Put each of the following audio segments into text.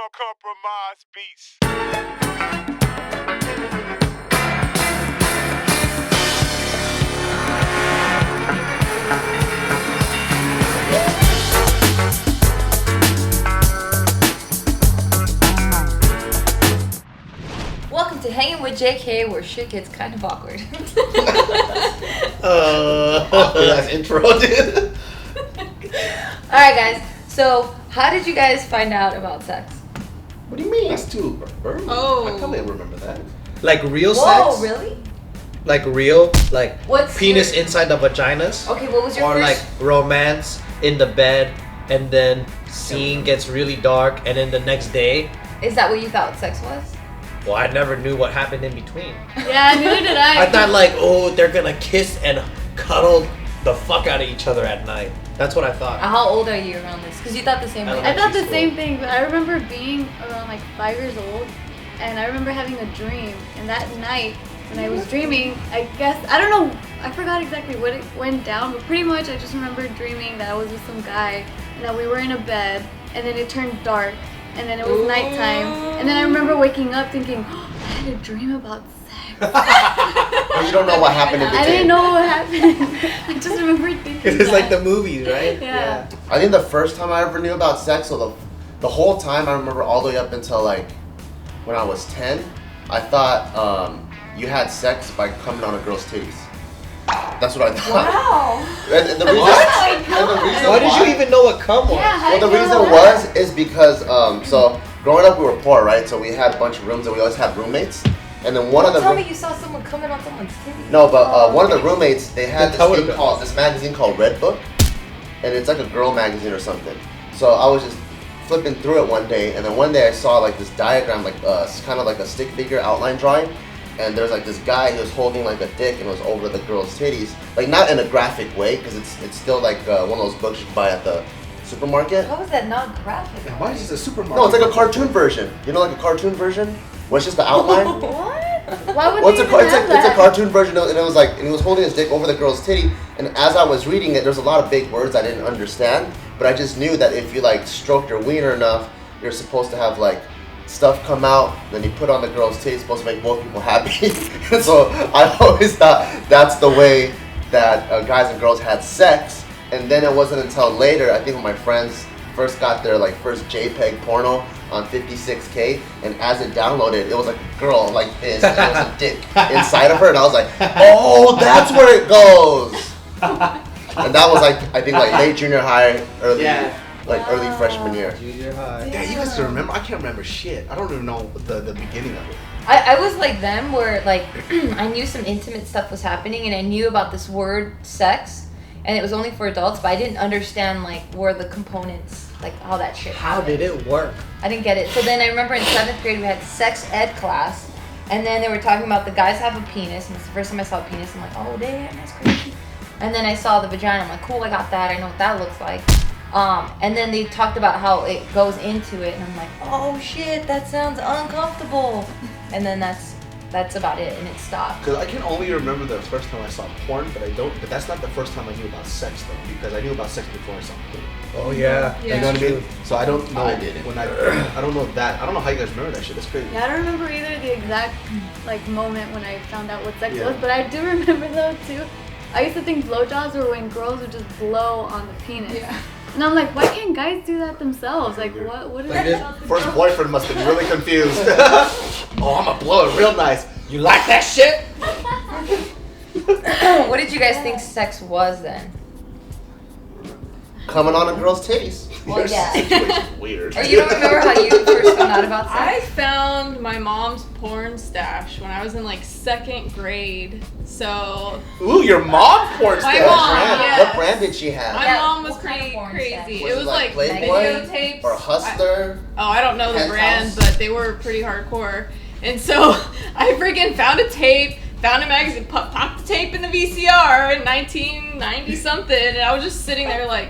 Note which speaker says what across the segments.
Speaker 1: Compromise beats.
Speaker 2: Welcome to Hangin with JK, where shit gets kind of awkward.
Speaker 3: Awkward ass intro, dude.
Speaker 2: Alright, guys. So, how did you guys find out about sex?
Speaker 3: What do you mean? That's too early.
Speaker 4: Oh.
Speaker 3: I probably remember that.
Speaker 5: Like real
Speaker 2: Whoa,
Speaker 5: sex?
Speaker 2: really?
Speaker 5: Like real? Like
Speaker 2: What's
Speaker 5: penis
Speaker 2: your-
Speaker 5: inside the vaginas?
Speaker 2: Okay, what was your
Speaker 5: Or
Speaker 2: first?
Speaker 5: like romance in the bed and then scene gets really dark and then the next day?
Speaker 2: Is that what you thought sex was?
Speaker 5: Well, I never knew what happened in between.
Speaker 4: Yeah, neither did I.
Speaker 5: I thought like, oh, they're gonna kiss and cuddle the fuck out of each other at night. That's what I thought.
Speaker 2: How old are you around this? Because you thought the same
Speaker 5: I
Speaker 2: thing.
Speaker 5: don't
Speaker 4: I thought the
Speaker 5: School.
Speaker 4: same thing, but I remember being around like 5 years old, and I remember having a dream. And that night, when I was dreaming, I guess I don't know, I forgot exactly what it went down, but pretty much I just remember dreaming that I was with some guy and that we were in a bed, and then it turned dark, and then it was nighttime, and then I remember waking up thinking, oh, I had a dream about sex.
Speaker 3: But you don't know what happened in between.
Speaker 4: I didn't know what happened. I just remember thinking.
Speaker 5: It's like
Speaker 4: that.
Speaker 5: the movies, right?
Speaker 4: Yeah.
Speaker 3: I think the first time I ever knew about sex, so the whole time I remember all the way up until like when I was 10, I thought you had sex by coming on a girl's titties. That's what I thought.
Speaker 2: Wow.
Speaker 3: And the reason, and the reason
Speaker 5: Why did
Speaker 3: why-
Speaker 5: you even know what cum was?
Speaker 4: Yeah, how
Speaker 3: Well,
Speaker 4: did
Speaker 3: the
Speaker 4: you
Speaker 3: reason
Speaker 4: know that?
Speaker 3: was is because so growing up we were poor, right? So we had a bunch of rooms and we always had roommates. And then one of the
Speaker 2: Tell me you saw someone coming on someone's titty.
Speaker 3: no, but
Speaker 2: Oh,
Speaker 3: one of the
Speaker 2: okay.
Speaker 3: roommates they had
Speaker 5: Tell
Speaker 3: this
Speaker 5: it
Speaker 3: thing
Speaker 5: about-
Speaker 3: this magazine called Red Book, and it's like a girl magazine or something. So I was just flipping through it one day, and then one day I saw like this diagram, like kind of like a stick figure outline drawing, and there's like this guy who was holding like a dick and it was over the girl's titties, like not in a graphic way, because it's still like one of those books you buy at the supermarket.
Speaker 2: How is that not graphic?
Speaker 6: Why is this a supermarket?
Speaker 3: No, it's like a cartoon version. You know, like a cartoon version, where it's just the outline.
Speaker 2: What?
Speaker 4: Why would
Speaker 3: Well,
Speaker 4: they
Speaker 3: it's
Speaker 4: even
Speaker 3: a
Speaker 4: have that?
Speaker 3: cartoon version, and it was like, and he was holding his dick over the girl's titty. And as I was reading it, there's a lot of big words I didn't understand, but I just knew that if you like stroke your wiener enough, you're supposed to have like stuff come out. Then you put on the girl's titty, it's supposed to make both people happy. And so I always thought that's the way that guys and girls had sex. And then it wasn't until later, I think when my friends first got their like first JPEG porno on 56K, and as it downloaded, it was like a girl like this, and it was a dick inside of her, and I was like, oh, that's where it goes. And that was like, I think like late junior high, early early freshman year.
Speaker 5: Junior high.
Speaker 6: Yeah, you guys remember? I can't remember shit. I don't even know the beginning of it.
Speaker 2: I was like them, where like I knew some intimate stuff was happening, and I knew about this word sex, and it was only for adults, but I didn't understand like where the components, like how that shit
Speaker 5: How
Speaker 2: happened.
Speaker 5: did it work?
Speaker 2: I didn't get it. So then I remember in 7th grade we had sex ed class, and then they were talking about the guys have a penis, and it's the first time I saw a penis. I'm like, oh damn, that's crazy. And then I saw the vagina. I'm like, cool, I got that. I know what that looks like. And then they talked about how it goes into it, and I'm like, oh shit, that sounds uncomfortable. And then that's about it, and it stopped.
Speaker 6: Because I can only remember the first time I saw porn, but that's not the first time I knew about sex though, because I knew about sex before I saw porn.
Speaker 5: Oh yeah.
Speaker 4: Yeah.
Speaker 6: You know what I mean? So I don't know.
Speaker 3: I didn't.
Speaker 6: When I don't know that. I don't know how you guys remember that shit. That's crazy.
Speaker 4: Yeah, I don't remember either the exact like moment when I found out what sex
Speaker 6: Yeah.
Speaker 4: was, but I do remember though too. I used to think blowjobs were when girls would just blow on the penis. Yeah. And I'm like, why can't guys do that themselves? Like, what is
Speaker 6: Like
Speaker 4: that?
Speaker 6: this first boyfriend must have been really confused. Oh, I'm gonna blow it real nice.
Speaker 5: You like that shit?
Speaker 2: What did you guys think sex was then?
Speaker 3: Coming on a girl's titties.
Speaker 2: Well, yeah.
Speaker 6: Situation's weird.
Speaker 2: Or you don't remember how you first found out about
Speaker 7: I
Speaker 2: sex?
Speaker 7: found my mom's porn stash when I was in like 2nd grade. So
Speaker 6: Ooh, your mom porn
Speaker 7: My
Speaker 6: stash.
Speaker 7: mom,
Speaker 3: Brand?
Speaker 7: yeah.
Speaker 3: What brand did she have?
Speaker 7: my
Speaker 2: Yeah,
Speaker 7: mom was
Speaker 2: what kind of
Speaker 7: pretty
Speaker 2: porn
Speaker 7: crazy.
Speaker 2: stash?
Speaker 7: It was like
Speaker 3: Playboy
Speaker 7: videotapes.
Speaker 3: or Hustler?
Speaker 7: I don't know the
Speaker 3: Penthouse?
Speaker 7: brand, but they were pretty hardcore. And so I freaking found a tape, found a magazine, popped the tape in the VCR in 1990 something, and I was just sitting there like,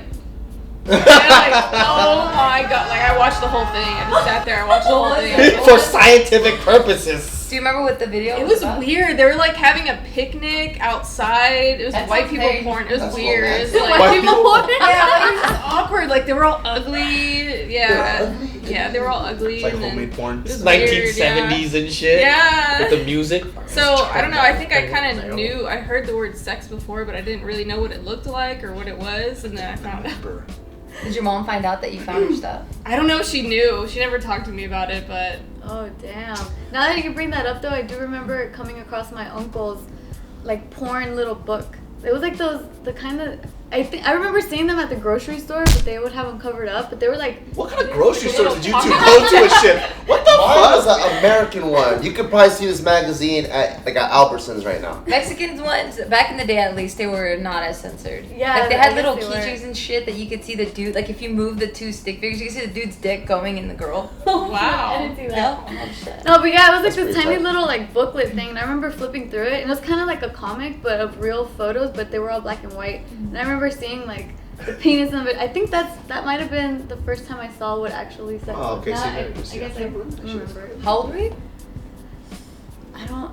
Speaker 7: and like, oh my god! Like I watched the whole thing. I just sat there. I watched the whole thing.
Speaker 5: For scientific purposes.
Speaker 2: Do you remember what the video
Speaker 7: It was
Speaker 2: about?
Speaker 7: weird. They were like having a picnic outside. It was
Speaker 2: That
Speaker 7: white
Speaker 2: sounds
Speaker 7: people
Speaker 2: very-
Speaker 7: porn. It was
Speaker 3: That's
Speaker 7: weird. It was
Speaker 3: romantic.
Speaker 7: like,
Speaker 4: White people porn.
Speaker 7: yeah, like, it was awkward. Like they were all ugly. Yeah, yeah, they were all ugly.
Speaker 6: It's like
Speaker 7: and then
Speaker 6: homemade porn.
Speaker 7: it was weird,
Speaker 5: 1970s and shit.
Speaker 7: Yeah.
Speaker 5: With the music.
Speaker 7: So I don't know. I think I kind of knew. I heard the word sex before, but I didn't really know what it looked like or what it was. And then I found out.
Speaker 2: Did your mom find out that you found her stuff?
Speaker 7: I don't know if she knew. She never talked to me about it, but
Speaker 4: Oh damn! Now that you bring that up, though, I do remember coming across my uncle's like porn little book. It was like the kind of I remember seeing them at the grocery store, but they would have them covered up. But they were like,
Speaker 6: What kind of grocery stores did you two go to and shit? What the
Speaker 3: Mine was
Speaker 6: fuck?
Speaker 3: an American one. You could probably see this magazine at Albertsons right now.
Speaker 2: Mexicans ones, back in the day at least, they were not as censored.
Speaker 4: Yeah,
Speaker 2: Like they
Speaker 4: I
Speaker 2: had
Speaker 4: guess
Speaker 2: little
Speaker 4: they were.
Speaker 2: keychains and shit that you could see the dude. Like if you move the two stick figures, you could see the dude's dick going in the girl.
Speaker 7: wow.
Speaker 4: I didn't see that.
Speaker 2: No? Oh shit.
Speaker 4: No, but yeah, it was like
Speaker 3: That's
Speaker 4: this
Speaker 3: pretty
Speaker 4: tiny
Speaker 3: tight.
Speaker 4: little like booklet thing, and I remember flipping through it, and it was kind of like a comic, but of real photos, but they were all black and white. And I remember seeing like the penis of it. I think that might have been the first time I saw what actually sex
Speaker 6: Oh,
Speaker 4: was.
Speaker 6: okay, so
Speaker 4: Now,
Speaker 6: you
Speaker 4: I
Speaker 6: never see
Speaker 4: guess
Speaker 6: it.
Speaker 4: I remember.
Speaker 2: How old were you?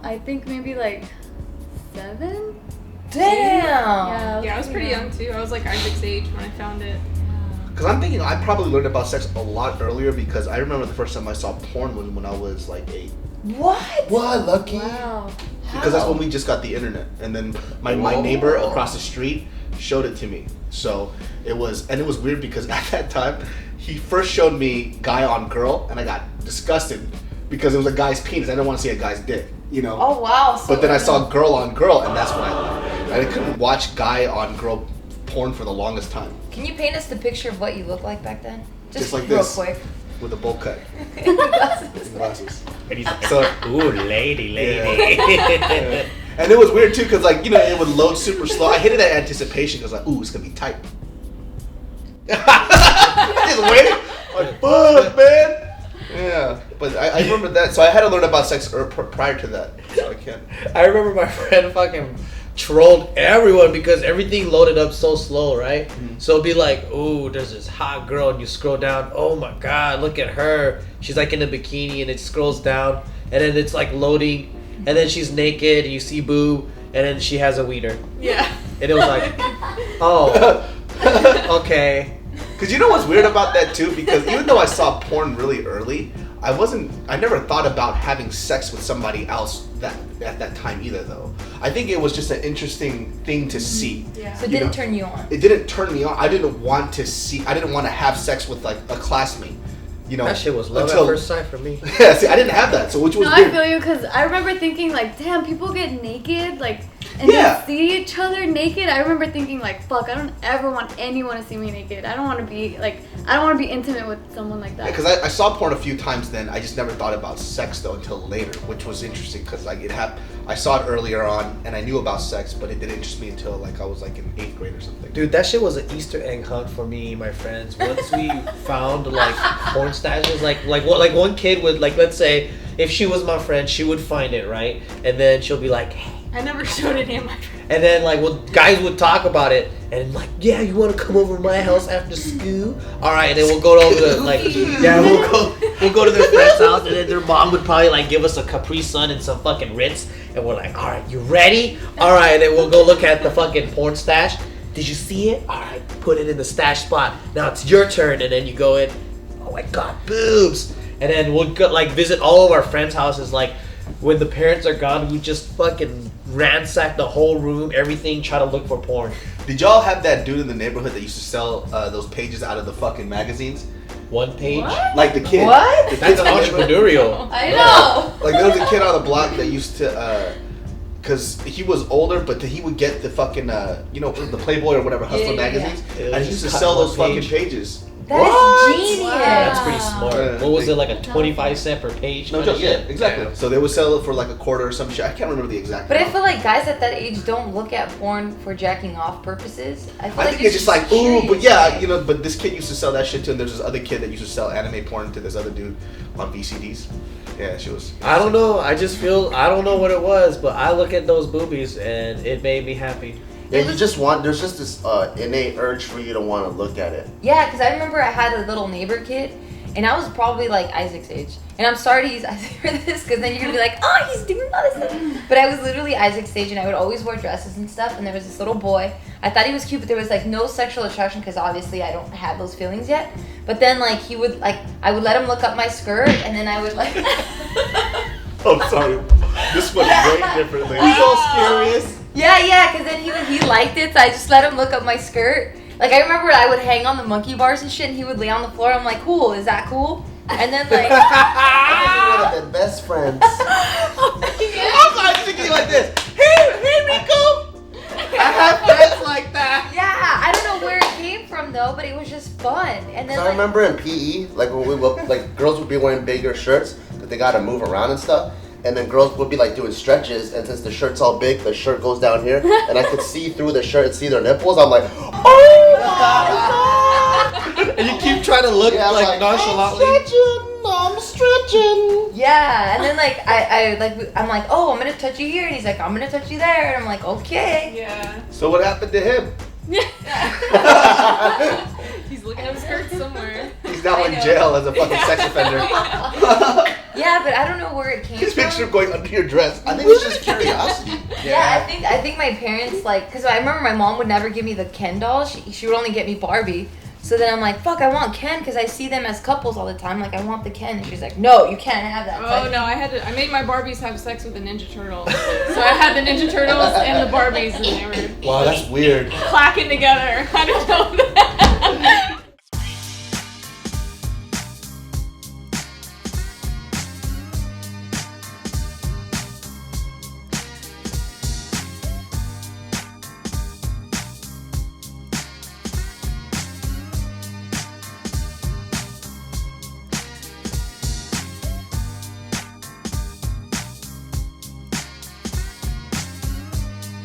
Speaker 4: I think maybe like 7.
Speaker 2: Damn.
Speaker 7: Yeah, I was pretty young too. I was like Isaac's age when I found it.
Speaker 6: Because I'm thinking I probably learned about sex a lot earlier because I remember the first time I saw porn was when I was like 8.
Speaker 2: What?
Speaker 3: What, Lucky?
Speaker 4: Wow.
Speaker 6: Because that's when we just got the internet, and then my neighbor across the street showed it to me. So it was weird because at that time he first showed me guy on girl, and I got disgusted because it was a guy's penis. I didn't want to see a guy's dick, you know.
Speaker 2: Oh wow. So
Speaker 6: But then I saw girl on girl, and that's when I couldn't watch guy on girl porn for the longest time
Speaker 2: Can you paint us the picture of what you looked like back then?
Speaker 6: Just like
Speaker 2: real
Speaker 6: this.
Speaker 2: quick.
Speaker 6: with a bowl cut
Speaker 2: Glasses.
Speaker 6: and glasses.
Speaker 5: And he's like,
Speaker 6: So
Speaker 5: ooh, lady.
Speaker 6: Yeah. And it was weird too, cause like it would load super slow. I hated that anticipation, cause like, ooh, it's gonna be tight. Just waiting, like, fuck, man. Yeah, but I remember that, so I had to learn about sex prior to that. So I can't.
Speaker 5: I remember my friend fucking trolled everyone because everything loaded up so slow, right?
Speaker 6: Mhm.
Speaker 5: So it'd be like, ooh, there's this hot girl, and you scroll down, oh my god, look at her. She's like in a bikini, and it scrolls down, and then it's like loading, and then she's naked, and you see boob, and then she has a wiener.
Speaker 7: Yeah.
Speaker 5: And it was like, oh, okay.
Speaker 6: Cause you know what's weird about that too? Because even though I saw porn really early, I never thought about having sex with somebody else at that time either though. I think it was just an interesting thing to see.
Speaker 7: Yeah.
Speaker 2: So it
Speaker 6: You
Speaker 2: didn't
Speaker 6: know,
Speaker 2: turn you on.
Speaker 6: It didn't turn me on. I didn't want to have sex with like a classmate. You know,
Speaker 5: That shit was love
Speaker 6: until-
Speaker 5: at first sight for me.
Speaker 6: Yeah, see, I didn't have that, so which was
Speaker 4: No, I
Speaker 6: weird.
Speaker 4: feel you because I remember thinking like, damn, people get naked, like, and
Speaker 6: Yeah.
Speaker 4: they see each other naked. I remember thinking like, fuck, I don't ever want anyone to see me naked. I don't want to be intimate with someone like that.
Speaker 6: Because I saw porn a few times then. I just never thought about sex though until later, which was interesting because like I saw it earlier on and I knew about sex, but it didn't interest me until like I was like in 8th grade or something.
Speaker 5: Dude, that shit was an Easter egg hunt for me and my friends. Once we found like porn stashes, like one kid would, like, let's say if she was my friend, she would find it, right? And then she'll be like, hey.
Speaker 7: I never showed any of my friends.
Speaker 5: And then like, well, guys would talk about it and like, yeah, you want to come over to my house after school? All right, and then we'll go over to like, yeah, we'll go to their friend's house, and then their mom would probably like give us a Capri Sun and some fucking Ritz, and we're like, all right, you ready? All right, and then we'll go look at the fucking porn stash. Did you see it? All right, put it in the stash spot. Now it's your turn, and then you go in. Oh my god, boobs! And then we'll go like visit all of our friends' houses. Like when the parents are gone, we just fucking ransack the whole room, everything, try to look for porn.
Speaker 6: Did y'all have that dude in the neighborhood that used to sell those pages out of the fucking magazines?
Speaker 5: One page.
Speaker 2: What?
Speaker 6: Like the kid.
Speaker 2: What?
Speaker 6: The kid
Speaker 5: That's
Speaker 6: on the neighborhood.
Speaker 5: entrepreneurial.
Speaker 2: I know.
Speaker 6: Like there was a kid on the block that used to, cause he was older, but he would get the fucking, the Playboy or whatever Hustler
Speaker 2: Yeah, yeah,
Speaker 6: magazines,
Speaker 5: yeah.
Speaker 6: and he used to
Speaker 5: Just
Speaker 6: sell
Speaker 5: cut
Speaker 6: those
Speaker 5: one
Speaker 6: fucking
Speaker 5: page.
Speaker 6: pages.
Speaker 2: That
Speaker 6: What?
Speaker 2: is genius.
Speaker 5: That's pretty smart.
Speaker 6: Yeah.
Speaker 5: What was it, like a 25 cent per page?
Speaker 6: No
Speaker 5: kind of
Speaker 6: joke, yeah,
Speaker 5: shit?
Speaker 6: exactly.
Speaker 5: Damn.
Speaker 6: So they would sell it for like a quarter or some shit. I can't remember the exact.
Speaker 2: But I
Speaker 6: amount.
Speaker 2: feel like guys at that age don't look at porn for jacking off purposes. I
Speaker 6: think it's just like, ooh, but
Speaker 2: curious.
Speaker 6: yeah, but this kid used to sell that shit too, and there's this other kid that used to sell anime porn to this other dude on VCDs. Yeah, she was.
Speaker 5: I don't know. I just feel, I don't know what it was, but I look at those boobies and it made me happy.
Speaker 3: Yeah, there's just this innate urge for you to want to look at it.
Speaker 2: Yeah, because I remember I had a little neighbor kid, And I was probably like Isaac's age. And I'm sorry to use Isaac for this because then you're going to be like, oh, he's doing all this stuff. But I was literally Isaac's age and I would always wear dresses and stuff. And there was this little boy. I thought he was cute, but there was like no sexual attraction because obviously I don't have those feelings yet. But then like he would like, I would let him look up my skirt and then I would like.
Speaker 6: I'm sorry. This went way differently.
Speaker 5: He's all curious.
Speaker 2: Yeah, because then he liked it, so I just let him look up my skirt. Like, I remember I would hang on the monkey bars and shit, and he would lay on the floor. I'm like, cool, is that cool? And then, like...
Speaker 3: I would have been best friends.
Speaker 5: I'm thinking like this. Hey, Rico! I have friends like that.
Speaker 2: Yeah, I don't know where it came from, though, but it was just fun. And then,
Speaker 3: So I remember in PE, like when we would, like girls would be wearing bigger shirts because they gotta move around and stuff. And then girls would be like doing stretches, and since the shirt's all big, the shirt goes down here, and I could see through the shirt and see their nipples. I'm like, oh my god!
Speaker 5: And you keep trying to look
Speaker 3: Yeah,
Speaker 5: like nonchalantly.
Speaker 3: I'm stretching.
Speaker 2: Yeah, and then, like, I'm like, oh, I'm gonna touch you here. And he's like, I'm gonna touch you there. And I'm like, okay.
Speaker 7: Yeah.
Speaker 6: So what happened to him?
Speaker 7: He's looking at his skirt somewhere.
Speaker 6: He's now
Speaker 2: I
Speaker 6: in
Speaker 2: know.
Speaker 6: jail as a fucking sex offender.
Speaker 2: Yeah, but I don't know where it came
Speaker 6: His
Speaker 2: from.
Speaker 6: picture going under your dress.
Speaker 3: I think it's just curiosity.
Speaker 2: Yeah, I think my parents like, cause I remember my mom would never give me the Ken doll. She would only get me Barbie. So then I'm like, fuck, I want Ken because I see them as couples all the time. Like, I want the Ken. And she's like, no, you can't have that.
Speaker 7: Oh no, I made my Barbies have sex with the Ninja Turtle. So I had the Ninja Turtles and the Barbies and they were
Speaker 6: Wow, that's weird.
Speaker 7: clacking together. I don't know that.